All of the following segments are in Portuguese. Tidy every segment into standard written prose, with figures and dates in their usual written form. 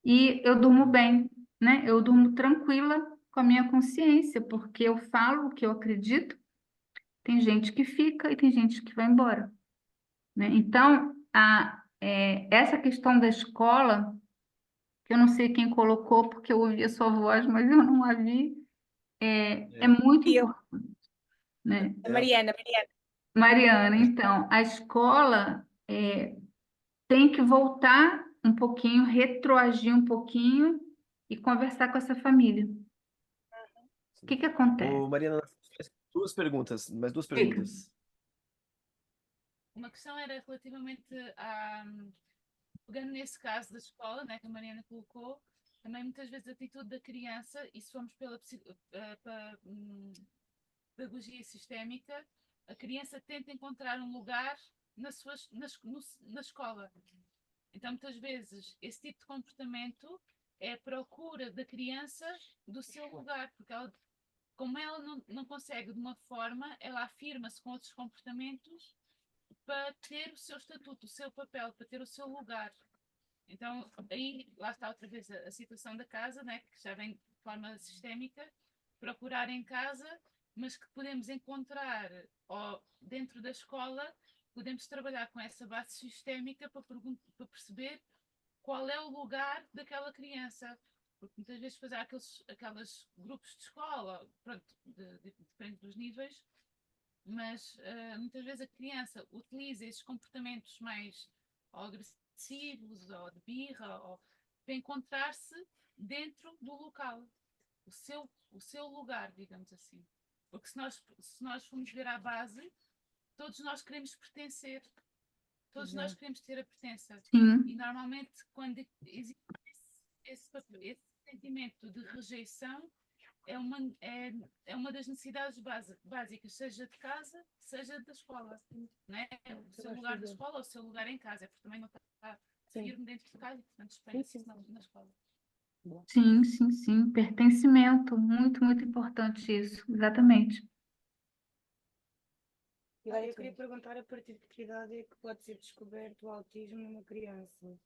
e eu durmo bem, né? Eu durmo tranquila com a minha consciência, porque eu falo o que eu acredito. Tem gente que fica e tem gente que vai embora, né? Então, essa questão da escola, que eu não sei quem colocou, porque eu ouvi a sua voz, mas eu não a vi, é É, muito E eu, importante, né? a é a- Mariana. Mariana, então, a escola tem que voltar um pouquinho, retroagir um pouquinho e conversar com essa família. O sim. que acontece? Ô, Mariana, duas perguntas, mais duas Fica. perguntas. Uma questão era relativamente a, pegando nesse caso da escola, né, que a Mariana colocou, também muitas vezes a atitude da criança, e se formos pela pedagogia sistémica, a criança tenta encontrar um lugar na escola. Então, muitas vezes, esse tipo de comportamento é a procura da criança do seu lugar, porque ela, como ela não consegue de uma forma, ela afirma-se com outros comportamentos para ter o seu estatuto, o seu papel, para ter o seu lugar. Então, aí lá está outra vez a situação da casa, né, que já vem de forma sistémica, procurar em casa, mas que podemos encontrar ou dentro da escola, podemos trabalhar com essa base sistémica para perceber qual é o lugar daquela criança. Porque muitas vezes fazer aqueles grupos de escola, pronto, depende dos níveis, mas muitas vezes a criança utiliza esses comportamentos mais agressivos ou de birra ou, para encontrar-se dentro do local, o seu lugar, digamos assim. Porque se nós formos ver à base, todos nós queremos pertencer, todos nós queremos ter a pertença. E Sim, normalmente, quando existe esse sentimento de rejeição, é uma das necessidades básicas, seja de casa, seja da escola. Né? O seu lugar da escola ou o seu lugar em casa, é porque também não está firme dentro de casa e, portanto, espelha-se na escola. sim, sim, sim. Pertencimento, muito, muito importante isso, exatamente. Eu queria perguntar a partir de que idade é que pode ser descoberto o autismo numa criança?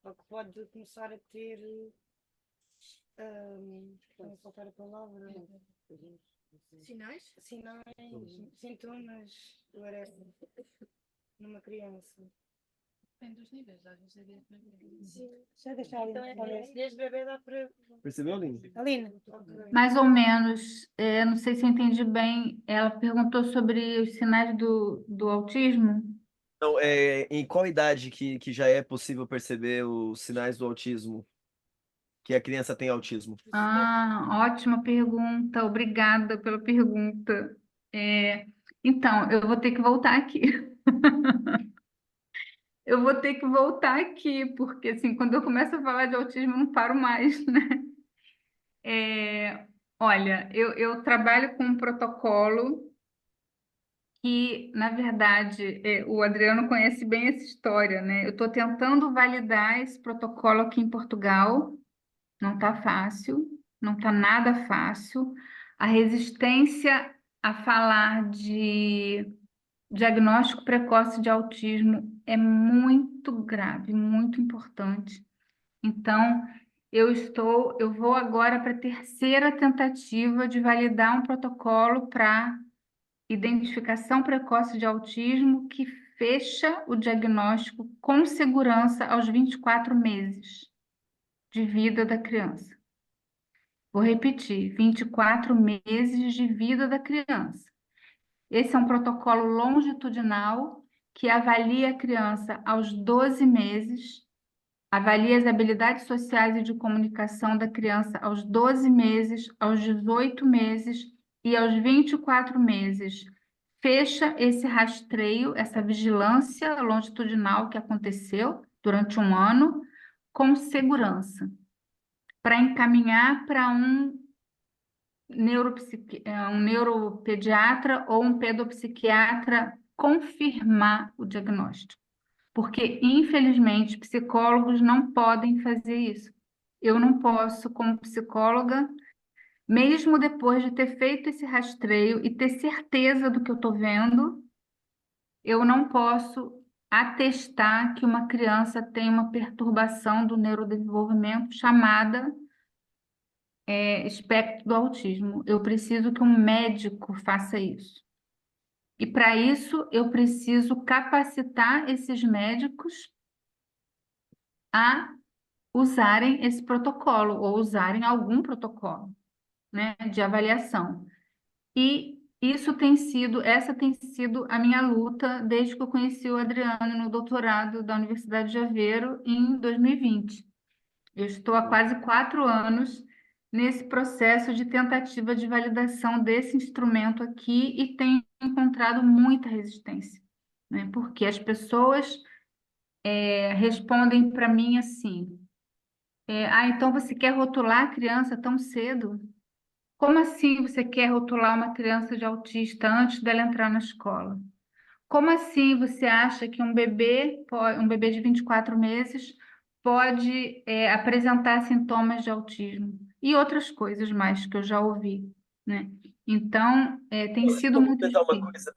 Ou que pode começar a ter, vou faltar a palavra, Sinais? sinais, sintomas, whatever, numa criança. Depende dos níveis, às vezes é desde bebê. Sim. Já deixar então, desde bebê dá para. Percebeu, Aline? Aline. Ok. Mais ou menos, não sei se eu entendi bem, ela perguntou sobre os sinais do autismo. Então, em qual idade que já é possível perceber os sinais do autismo, que a criança tem autismo? Ah, ótima pergunta, obrigada pela pergunta. É, então, eu vou ter que voltar aqui. Eu vou ter que voltar aqui, porque assim, quando eu começo a falar de autismo, eu não paro mais, né? Olha, eu trabalho com um protocolo que, na verdade, o Adriano conhece bem essa história, né? Eu estou tentando validar esse protocolo aqui em Portugal, não está fácil, não está nada fácil. A resistência a falar de diagnóstico precoce de autismo é muito grave, muito importante. Então, eu vou agora para a terceira tentativa de validar um protocolo para identificação precoce de autismo que fecha o diagnóstico com segurança aos 24 meses de vida da criança. Vou repetir, 24 meses de vida da criança. Esse é um protocolo longitudinal que avalia a criança aos 12 meses, avalia as habilidades sociais e de comunicação da criança aos 12 meses, aos 18 meses e aos 24 meses. Fecha esse rastreio, essa vigilância longitudinal que aconteceu durante um ano, com segurança, para encaminhar para um neuropediatra ou um pedopsiquiatra confirmar o diagnóstico. Porque, infelizmente, psicólogos não podem fazer isso. Eu não posso, como psicóloga, mesmo depois de ter feito esse rastreio e ter certeza do que eu estou vendo, eu não posso atestar que uma criança tem uma perturbação do neurodesenvolvimento chamada espectro do autismo. Eu preciso que um médico faça isso. E para isso, eu preciso capacitar esses médicos a usarem esse protocolo ou usarem algum protocolo, né, de avaliação. E essa tem sido a minha luta desde que eu conheci o Adriano no doutorado da Universidade de Aveiro em 2020. Eu estou há quase 4 anos nesse processo de tentativa de validação desse instrumento aqui e tenho encontrado muita resistência, né? Porque as pessoas respondem para mim assim: então você quer rotular a criança tão cedo? Como assim você quer rotular uma criança de autista antes dela entrar na escola? Como assim você acha que um bebê de 24 meses pode apresentar sintomas de autismo? E outras coisas mais que eu já ouvi, né? Então, tem Deixa eu sido só muito complementar uma difícil. coisa,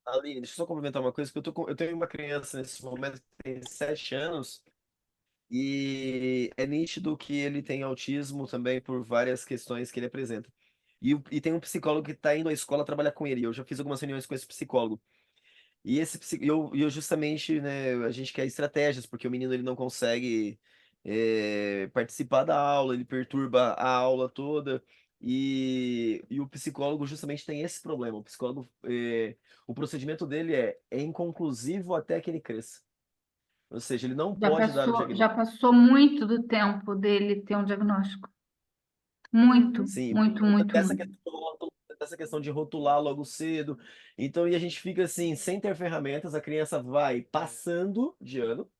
Aline, deixa eu só complementar uma coisa, que eu tenho uma criança nesse momento que tem 7 anos e é nítido que ele tem autismo também por várias questões que ele apresenta. E tem um psicólogo que está indo à escola trabalhar com ele. Eu já fiz algumas reuniões com esse psicólogo. E eu justamente, né, a gente quer estratégias, porque o menino ele não consegue participar da aula, ele perturba a aula toda, e o psicólogo justamente tem esse problema. O psicólogo, o procedimento dele é inconclusivo até que ele cresça. Ou seja, ele não pode dar o Já diagnóstico. passou muito do tempo dele ter um diagnóstico. Muito, Uhum. Sim, por muito, conta muito, dessa muito. questão, dessa questão de rotular logo cedo. Então, e a gente fica assim, sem ter ferramentas, a criança vai passando de ano.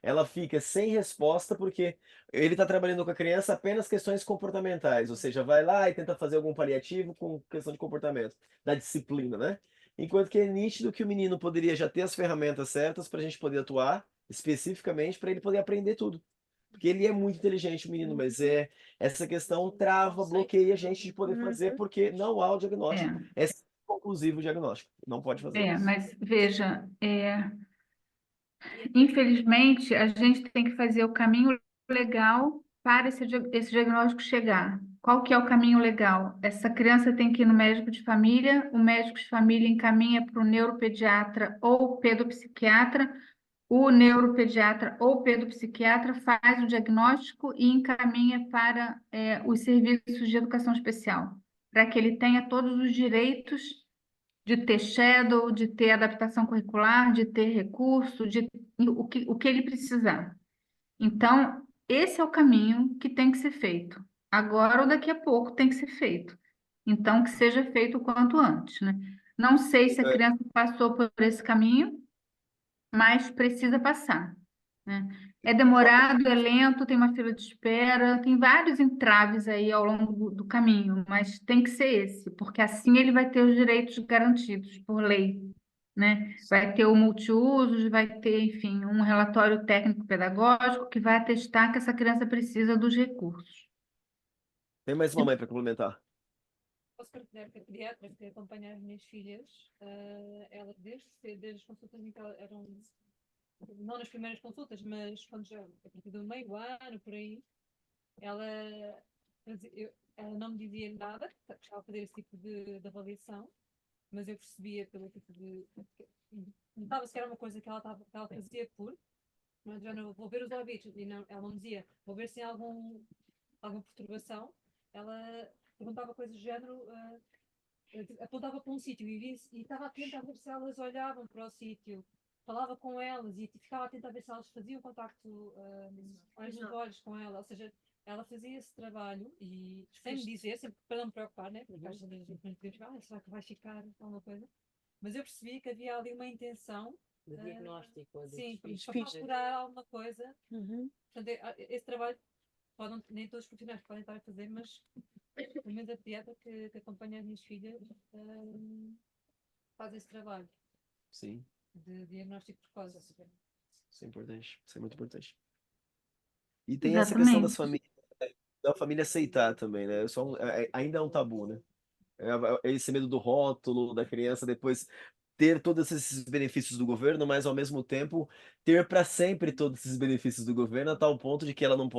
Ela fica sem resposta porque ele está trabalhando com a criança apenas questões comportamentais, ou seja, vai lá e tenta fazer algum paliativo com questão de comportamento, da disciplina, né? Enquanto que é nítido que o menino poderia já ter as ferramentas certas para a gente poder atuar especificamente para ele poder aprender tudo. Porque ele é muito inteligente, o menino, mas essa questão trava, bloqueia a gente de poder fazer Uhum. porque não há o diagnóstico. É, É conclusivo o diagnóstico. Não pode fazer isso. mas veja, infelizmente, a gente tem que fazer o caminho legal para esse diagnóstico chegar. Qual que é o caminho legal? Essa criança tem que ir no médico de família, o médico de família encaminha para o neuropediatra ou pedopsiquiatra, o neuropediatra ou pedopsiquiatra faz o diagnóstico e encaminha para os serviços de educação especial, para que ele tenha todos os direitos de ter shadow, de ter adaptação curricular, de ter recurso, de o que ele precisar. Então, esse é o caminho que tem que ser feito. Agora ou daqui a pouco tem que ser feito. Então, que seja feito o quanto antes, né? Não sei se a criança passou por esse caminho, mas precisa passar, né? É demorado, é lento, tem uma fila de espera, tem vários entraves aí ao longo do caminho, mas tem que ser esse, porque assim ele vai ter os direitos garantidos por lei, né? Vai ter o multiusos, vai ter, enfim, um relatório técnico-pedagógico que vai atestar que essa criança precisa dos recursos. Tem mais uma mãe para complementar. Posso partilhar que a pediatra que acompanha as minhas filhas, ela desde cedo, desde as consultas em que eram, não nas primeiras consultas, mas quando já, a partir do meio ano, por aí, ela, ela não me dizia nada, que estava a fazer esse tipo de avaliação, mas eu percebia pelo tipo de. Notava-se que era uma coisa que que ela fazia por, mas já não vou ver os ouvidos, e não, ela não me dizia, vou ver se há alguma perturbação. Ela perguntava coisas do género, apontava para um sítio e estava atenta a ver se elas olhavam para o sítio, falava com elas e ficava atenta a ver se elas faziam contacto olhos nos olhos com ela, ou seja, ela fazia esse trabalho e sem me dizer, sempre para não me preocupar, né? Porque às vezes será que vai ficar alguma coisa? Mas eu percebi que havia ali uma intenção De diagnóstico. sim, para procurar alguma coisa. Uhum. Portanto, esse trabalho nem todos os profissionais podem estar a fazer, mas pelo menos a pediatra que acompanha as minhas filhas faz esse trabalho Sim, de diagnóstico precoce. isso é importante. Isso é muito importante. E tem essa questão Exatamente. da família aceitar também, né? Ainda é um tabu, né? É esse medo do rótulo da criança depois. ter todos esses benefícios do governo, mas ao mesmo tempo ter para sempre todos esses benefícios do governo, a tal ponto de que ela não pode